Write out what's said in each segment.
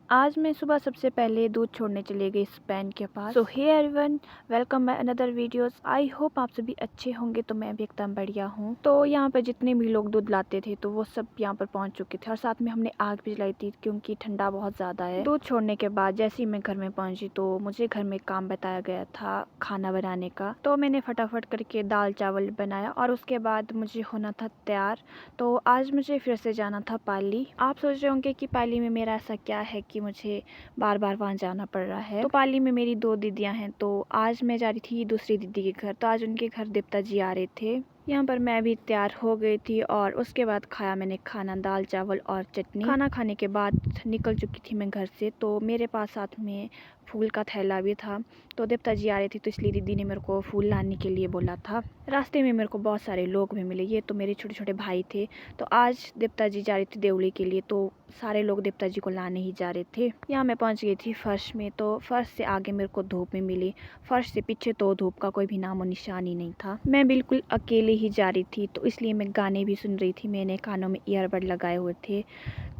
आज मैं सुबह सबसे पहले दूध छोड़ने चले गई स्पेन के पास। So hey everyone, welcome my another videos. I hope आप सभी अच्छे होंगे। तो मैं भी एकदम बढ़िया हूँ। तो यहाँ पर जितने भी लोग दूध लाते थे तो वो सब यहाँ पर पहुँच चुके थे और साथ में हमने आग भी जलाई थी क्योंकि ठंडा बहुत ज़्यादा है। दूध छोड़ने के बाद जैसे ही मैं घर में पहुँची तो मुझे घर में काम बताया गया था खाना बनाने का। तो मैंने फटाफट करके दाल चावल बनाया और उसके बाद मुझे होना था तैयार। तो आज मुझे फिर से जाना था पाली। आप सोच रहे होंगे कि पाली में मेरा ऐसा क्या है कि मुझे बार बार वहाँ जाना पड़ रहा है। तो पाली में मेरी 2 दीदियाँ हैं। तो आज मैं जा रही थी दूसरी दीदी के घर। तो आज उनके घर देवता जी आ रहे थे। यहाँ पर मैं भी तैयार हो गई थी और उसके बाद खाया मैंने खाना, दाल चावल और चटनी। खाना खाने के बाद निकल चुकी थी मैं घर से। तो मेरे पास साथ में फूल का थैला भी था। तो देवता जी आ रहे थे तो इसलिए दीदी ने मेरे को फूल लाने के लिए बोला था। रास्ते में मेरे को बहुत सारे लोग भी मिले। ये तो मेरे छोटे छोटे भाई थे। तो आज देवता जी जा रही थी देवली के लिए तो सारे लोग देवता जी को लाने ही जा रहे थे। यहाँ मैं पहुँच गई थी फर्श में। तो फर्श से आगे मेरे को धूप में मिली, फर्श से पीछे तो धूप का कोई भी नामो निशान ही नहीं था। मैं बिल्कुल अकेले ही जा रही थी तो इसलिए मैं गाने भी सुन रही थी। मैंने कानों में ईयरबड लगाए हुए थे।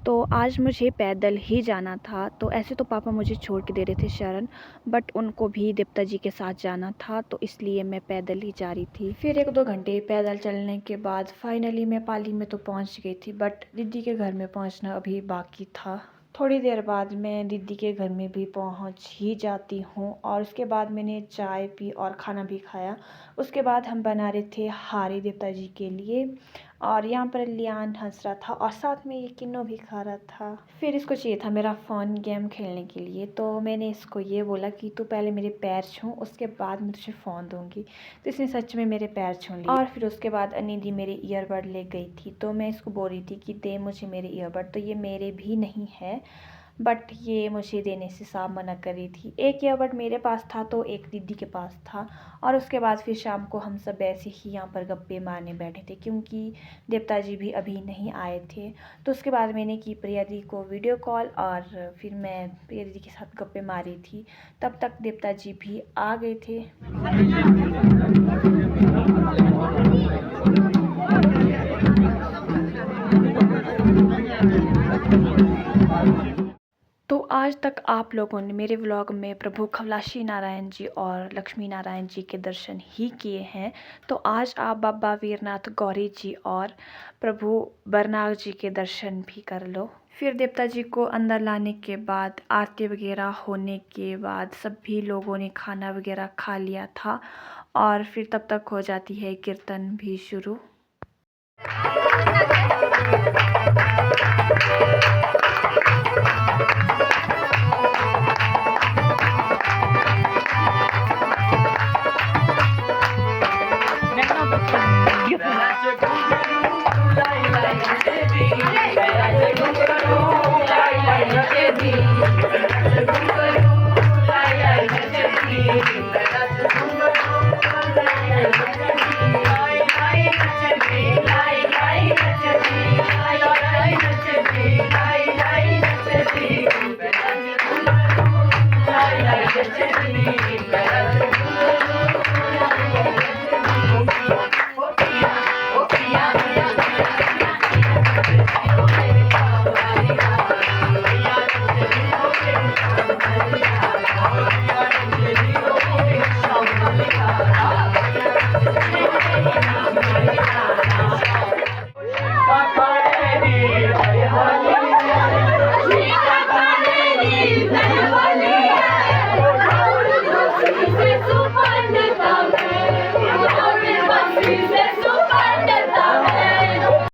तो आज मुझे पैदल ही जाना था। तो ऐसे तो पापा मुझे छोड़ के दे रहे थे शरण, बट उनको भी देवता जी के साथ जाना था तो इसलिए मैं पैदल ही जा रही थी। फिर 1-2 घंटे पैदल चलने के बाद फाइनली मैं पाली में तो पहुंच गई थी, बट दीदी के घर में पहुंचना अभी बाकी था। थोड़ी देर बाद मैं दीदी के घर में भी पहुंच ही जाती हूं और उसके बाद मैंने चाय पी और खाना भी खाया। उसके बाद हम बना रहे थे हारी देवता जी के लिए और यहाँ पर लियान हंस रहा था और साथ में ये किन्नो भी खा रहा था। फिर इसको चाहिए था मेरा फ़ोन गेम खेलने के लिए। तो मैंने इसको ये बोला कि तू पहले मेरे पैर छू, उसके बाद मैं तुझे फ़ोन दूंगी। तो इसने सच में मेरे पैर छू लिए और फिर उसके बाद अनिधि मेरे ईयरबड ले गई थी। तो मैं इसको बोल रही थी कि दे मुझे मेरे ईयरबड। तो ये मेरे भी नहीं है, बट ये मुझे देने से साफ मना कर रही थी। एक ईयरबड मेरे पास था तो एक दीदी के पास था। और उसके बाद फिर शाम को हम सब ऐसे ही यहाँ पर गप्पे मारने बैठे थे क्योंकि देवता जी भी अभी नहीं आए थे। तो उसके बाद मैंने की प्रिया दी को वीडियो कॉल और फिर मैं प्रिया दीदी के साथ गप्पे मारी थी। तब तक देवता जी भी आ गए थे। तो आज तक आप लोगों ने मेरे व्लॉग में प्रभु खवलाशी नारायण जी और लक्ष्मी नारायण जी के दर्शन ही किए हैं। तो आज आप बाबा वीरनाथ गौरी जी और प्रभु बरनाग जी के दर्शन भी कर लो। फिर देवता जी को अंदर लाने के बाद आरती वगैरह होने के बाद सभी लोगों ने खाना वगैरह खा लिया था और फिर तब तक हो जाती है कीर्तन भी शुरू।